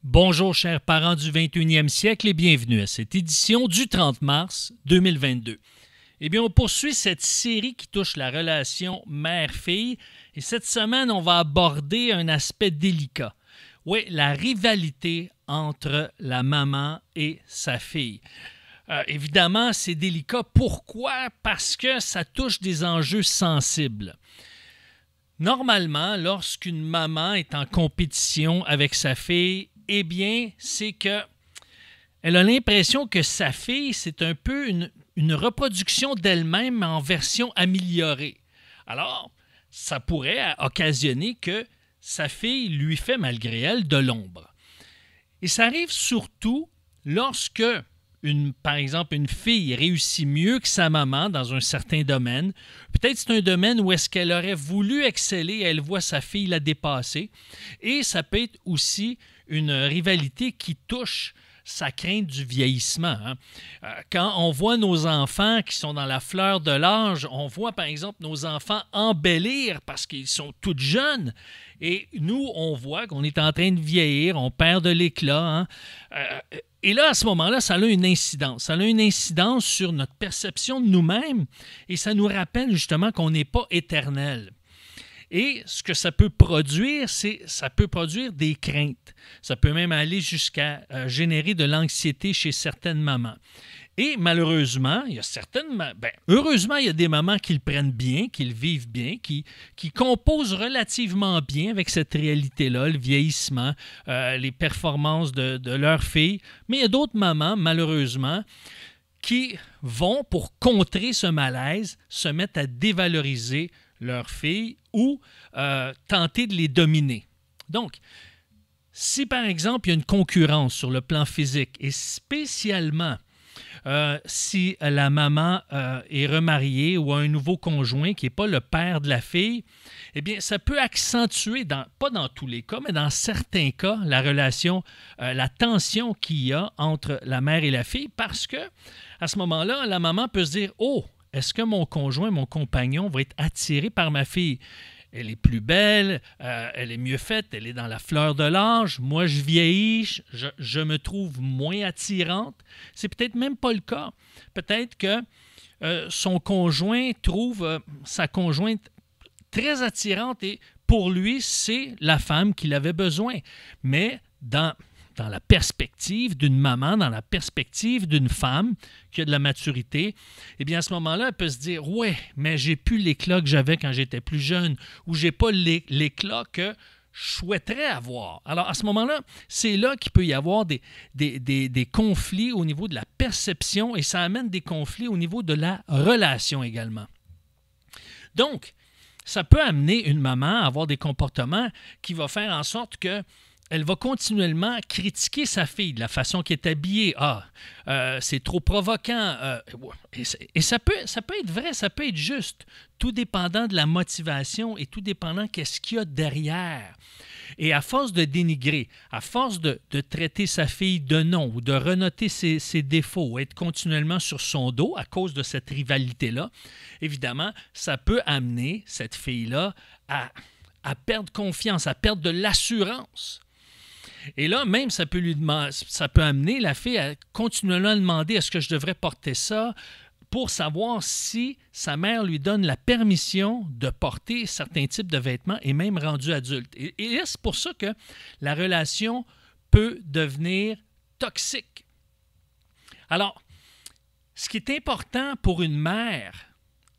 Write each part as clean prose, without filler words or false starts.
Bonjour chers parents du 21e siècle et bienvenue à cette édition du 30 mars 2022. Eh bien, on poursuit cette série qui touche la relation mère-fille et cette semaine, on va aborder un aspect délicat. Oui, la rivalité entre la maman et sa fille. Évidemment, c'est délicat. Pourquoi? Parce que ça touche des enjeux sensibles. Normalement, lorsqu'une maman est en compétition avec sa fille, eh bien, c'est que elle a l'impression que sa fille, c'est un peu une reproduction d'elle-même en version améliorée. Alors, ça pourrait occasionner que sa fille lui fait, malgré elle, de l'ombre. Et ça arrive surtout lorsque, par exemple, une fille réussit mieux que sa maman dans un certain domaine. Peut-être c'est un domaine où est-ce qu'elle aurait voulu exceller et elle voit sa fille la dépasser. Et ça peut être aussi une rivalité qui touche sa crainte du vieillissement. Quand on voit nos enfants qui sont dans la fleur de l'âge, on voit par exemple nos enfants embellir parce qu'ils sont tous jeunes et nous, on voit qu'on est en train de vieillir, on perd de l'éclat. Et là, à ce moment-là, ça a une incidence. Ça a une incidence sur notre perception de nous-mêmes et ça nous rappelle justement qu'on n'est pas éternel. Et ce que ça peut produire, ça peut produire des craintes. Ça peut même aller jusqu'à générer de l'anxiété chez certaines mamans. Et malheureusement, heureusement, il y a des mamans qui le prennent bien, qui le vivent bien, qui composent relativement bien avec cette réalité-là, le vieillissement, les performances de leur fille. Mais il y a d'autres mamans, malheureusement, qui vont, pour contrer ce malaise, se mettre à dévaloriser leurs filles ou tenter de les dominer. Donc, si par exemple, il y a une concurrence sur le plan physique et spécialement si la maman est remariée ou a un nouveau conjoint qui n'est pas le père de la fille, eh bien, ça peut accentuer, pas dans tous les cas, mais dans certains cas, la relation, la tension qu'il y a entre la mère et la fille parce que à ce moment-là, la maman peut se dire « Oh, est-ce que mon conjoint, mon compagnon va être attiré par ma fille? Elle est plus belle, elle est mieux faite, elle est dans la fleur de l'âge. Moi, je vieillis, je me trouve moins attirante. » C'est peut-être même pas le cas. Peut-être que son conjoint trouve sa conjointe très attirante et pour lui, c'est la femme qu'il avait besoin. Mais dans la perspective d'une maman, dans la perspective d'une femme qui a de la maturité, eh bien, à ce moment-là, elle peut se dire « Ouais, mais j'ai plus l'éclat que j'avais quand j'étais plus jeune ou j'ai pas l'éclat que je souhaiterais avoir. » Alors, à ce moment-là, c'est là qu'il peut y avoir des conflits au niveau de la perception et ça amène des conflits au niveau de la relation également. Donc, ça peut amener une maman à avoir des comportements qui vont faire en sorte que elle va continuellement critiquer sa fille de la façon qu'elle est habillée. C'est trop provoquant. Et ça peut être vrai, ça peut être juste, tout dépendant de la motivation et tout dépendant qu'est-ce qu'il y a derrière. Et à force de dénigrer, à force de traiter sa fille de nom ou de renoter ses défauts, ou être continuellement sur son dos à cause de cette rivalité-là, évidemment, ça peut amener cette fille-là à perdre confiance, à perdre de l'assurance. Et là, même, ça peut amener la fille à continuellement demander est-ce que je devrais porter ça pour savoir si sa mère lui donne la permission de porter certains types de vêtements et même rendu adulte. Et c'est pour ça que la relation peut devenir toxique. Alors, ce qui est important pour une mère,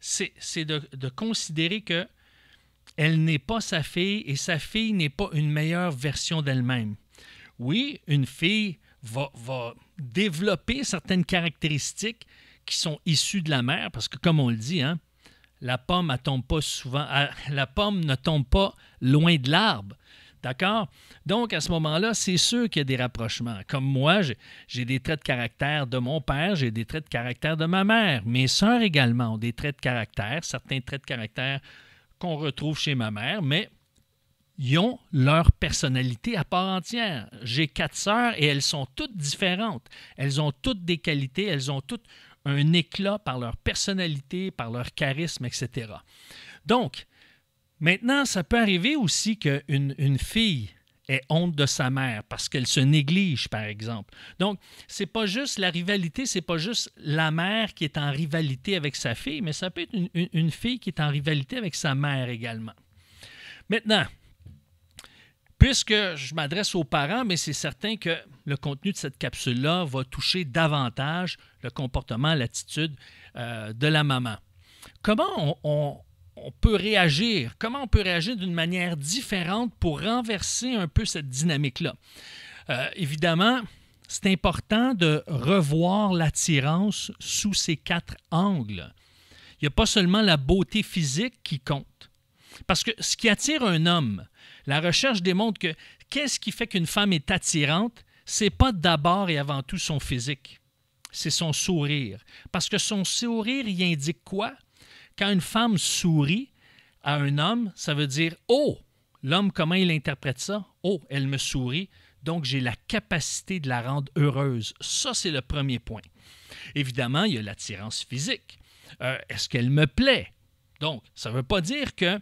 c'est de considérer que elle n'est pas sa fille et sa fille n'est pas une meilleure version d'elle-même. Oui, une fille va développer certaines caractéristiques qui sont issues de la mère, parce que comme on le dit, la pomme la pomme ne tombe pas loin de l'arbre. D'accord? Donc, à ce moment-là, c'est sûr qu'il y a des rapprochements. Comme moi, j'ai des traits de caractère de mon père, j'ai des traits de caractère de ma mère. Mes sœurs également ont des traits de caractère, certains traits de caractère qu'on retrouve chez ma mère, mais ils ont leur personnalité à part entière. J'ai 4 sœurs et elles sont toutes différentes. Elles ont toutes des qualités, elles ont toutes un éclat par leur personnalité, par leur charisme, etc. Donc, maintenant, ça peut arriver aussi qu'une fille ait honte de sa mère parce qu'elle se néglige, par exemple. Donc, c'est pas juste la rivalité, c'est pas juste la mère qui est en rivalité avec sa fille, mais ça peut être une fille qui est en rivalité avec sa mère également. Maintenant, puisque je m'adresse aux parents, mais c'est certain que le contenu de cette capsule-là va toucher davantage le comportement, l'attitude de la maman. Comment on peut réagir? Comment on peut réagir d'une manière différente pour renverser un peu cette dynamique-là? Évidemment, c'est important de revoir l'attirance sous ces 4 angles. Il n'y a pas seulement la beauté physique qui compte. Parce que ce qui attire un homme, la recherche démontre que qu'est-ce qui fait qu'une femme est attirante? Ce n'est pas d'abord et avant tout son physique, c'est son sourire. Parce que son sourire, il indique quoi? Quand une femme sourit à un homme, ça veut dire « Oh! » L'homme, comment il interprète ça? « Oh, elle me sourit, donc j'ai la capacité de la rendre heureuse. » Ça, c'est le premier point. Évidemment, il y a l'attirance physique. Est-ce qu'elle me plaît? Donc, ça ne veut pas dire que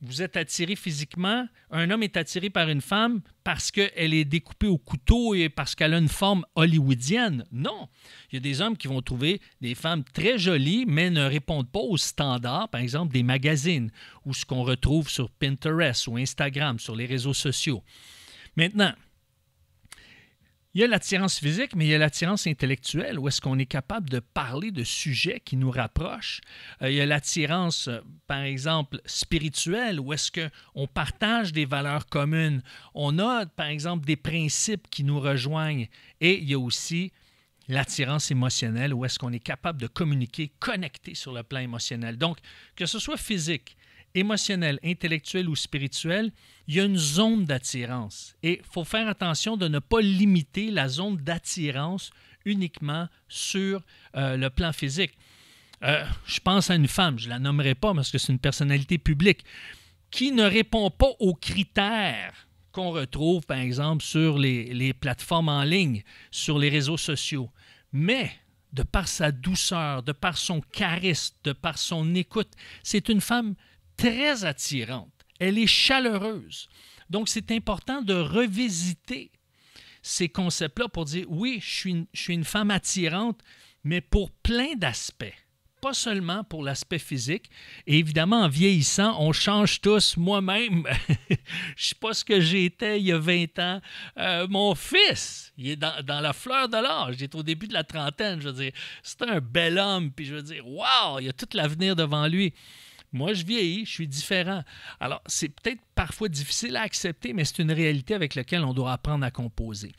vous êtes attiré physiquement, un homme est attiré par une femme parce qu'elle est découpée au couteau et parce qu'elle a une forme hollywoodienne. Non. Il y a des hommes qui vont trouver des femmes très jolies, mais ne répondent pas aux standards, par exemple, des magazines ou ce qu'on retrouve sur Pinterest ou Instagram, sur les réseaux sociaux. Maintenant, il y a l'attirance physique, mais il y a l'attirance intellectuelle, où est-ce qu'on est capable de parler de sujets qui nous rapprochent. Il y a l'attirance, par exemple, spirituelle, où est-ce qu'on partage des valeurs communes. On a, par exemple, des principes qui nous rejoignent. Et il y a aussi l'attirance émotionnelle, où est-ce qu'on est capable de communiquer, connecter sur le plan émotionnel. Donc, que ce soit physique, émotionnel, intellectuel ou spirituel, il y a une zone d'attirance. Et il faut faire attention de ne pas limiter la zone d'attirance uniquement sur le plan physique. Je pense à une femme, je ne la nommerai pas parce que c'est une personnalité publique, qui ne répond pas aux critères qu'on retrouve, par exemple, sur les plateformes en ligne, sur les réseaux sociaux. Mais de par sa douceur, de par son charisme, de par son écoute, c'est une femme très attirante. Elle est chaleureuse. Donc, c'est important de revisiter ces concepts-là pour dire, oui, je suis une femme attirante, mais pour plein d'aspects. Pas seulement pour l'aspect physique. Et évidemment, en vieillissant, on change tous. Moi-même, je ne sais pas ce que j'étais il y a 20 ans. Mon fils, il est dans la fleur de l'âge. Il est au début de la trentaine. Je veux dire, c'est un bel homme. Puis je veux dire, wow, il a tout l'avenir devant lui. Moi, je vieillis, je suis différent. Alors, c'est peut-être parfois difficile à accepter, mais c'est une réalité avec laquelle on doit apprendre à composer.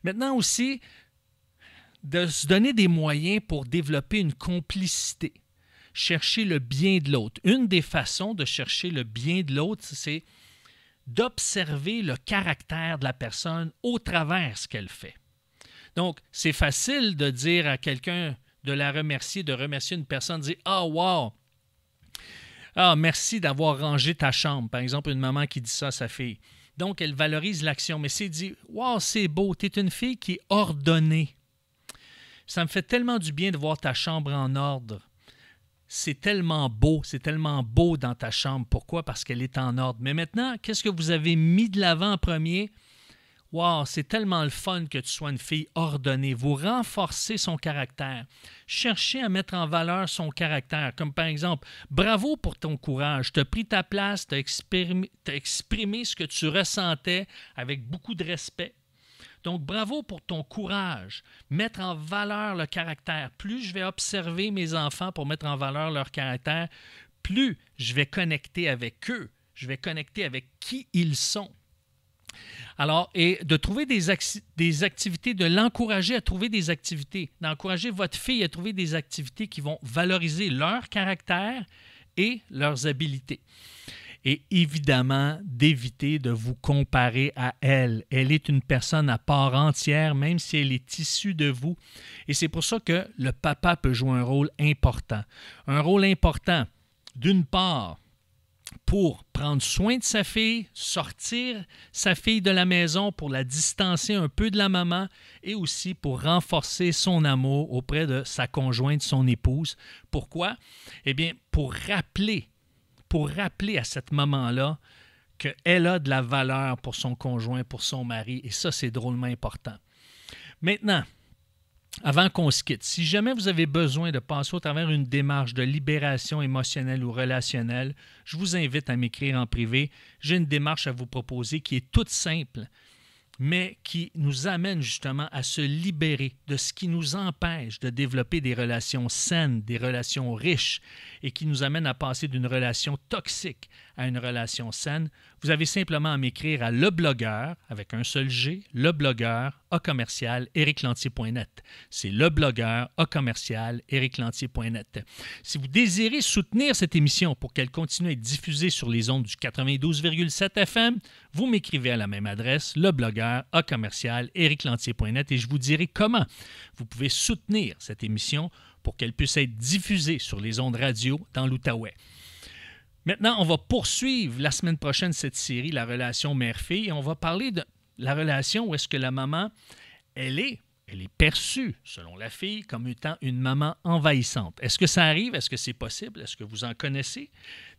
Maintenant aussi, de se donner des moyens pour développer une complicité, chercher le bien de l'autre. Une des façons de chercher le bien de l'autre, c'est d'observer le caractère de la personne au travers ce qu'elle fait. Donc, c'est facile de dire à quelqu'un, de la remercier, de remercier une personne, de dire « Ah, wow! Ah, merci d'avoir rangé ta chambre. » Par exemple, une maman qui dit ça à sa fille. Donc, elle valorise l'action, mais c'est dit « Wow, c'est beau, tu es une fille qui est ordonnée. Ça me fait tellement du bien de voir ta chambre en ordre. C'est tellement beau dans ta chambre. Pourquoi? Parce qu'elle est en ordre. Mais maintenant, qu'est-ce que vous avez mis de l'avant en premier? Wow, c'est tellement le fun que tu sois une fille ordonnée. Vous renforcez son caractère. Cherchez à mettre en valeur son caractère. Comme par exemple, bravo pour ton courage. Tu as pris ta place, tu as exprimé ce que tu ressentais avec beaucoup de respect. Donc, bravo pour ton courage. Mettre en valeur le caractère. Plus je vais observer mes enfants pour mettre en valeur leur caractère, plus je vais connecter avec eux. Je vais connecter avec qui ils sont. Alors, et de trouver des activités, de l'encourager à trouver des activités, d'encourager votre fille à trouver des activités qui vont valoriser leur caractère et leurs habiletés. Et évidemment, d'éviter de vous comparer à elle. Elle est une personne à part entière, même si elle est issue de vous. Et c'est pour ça que le papa peut jouer un rôle important. Un rôle important, d'une part, pour prendre soin de sa fille, sortir sa fille de la maison pour la distancer un peu de la maman et aussi pour renforcer son amour auprès de sa conjointe, son épouse. Pourquoi? Eh bien, pour rappeler à cette maman-là qu'elle a de la valeur pour son conjoint, pour son mari, et ça, c'est drôlement important. Maintenant, avant qu'on se quitte, si jamais vous avez besoin de passer au travers une démarche de libération émotionnelle ou relationnelle, je vous invite à m'écrire en privé. J'ai une démarche à vous proposer qui est toute simple, mais qui nous amène justement à se libérer de ce qui nous empêche de développer des relations saines, des relations riches, et qui nous amène à passer d'une relation toxique à une relation saine. Vous avez simplement à m'écrire à leblogueur, avec un seul G, leblogueur, @ericlantier.net. C'est leblogueur, @ericlantier.net. Si vous désirez soutenir cette émission pour qu'elle continue à être diffusée sur les ondes du 92,7 FM, vous m'écrivez à la même adresse, leblogueur, @ericlantier.net, et je vous dirai comment vous pouvez soutenir cette émission pour qu'elle puisse être diffusée sur les ondes radio dans l'Outaouais. Maintenant, on va poursuivre la semaine prochaine cette série, la relation mère-fille, et on va parler de la relation où est-ce que la maman, elle est perçue, selon la fille, comme étant une maman envahissante. Est-ce que ça arrive? Est-ce que c'est possible? Est-ce que vous en connaissez?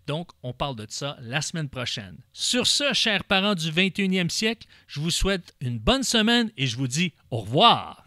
Donc, on parle de ça la semaine prochaine. Sur ce, chers parents du 21e siècle, je vous souhaite une bonne semaine et je vous dis au revoir.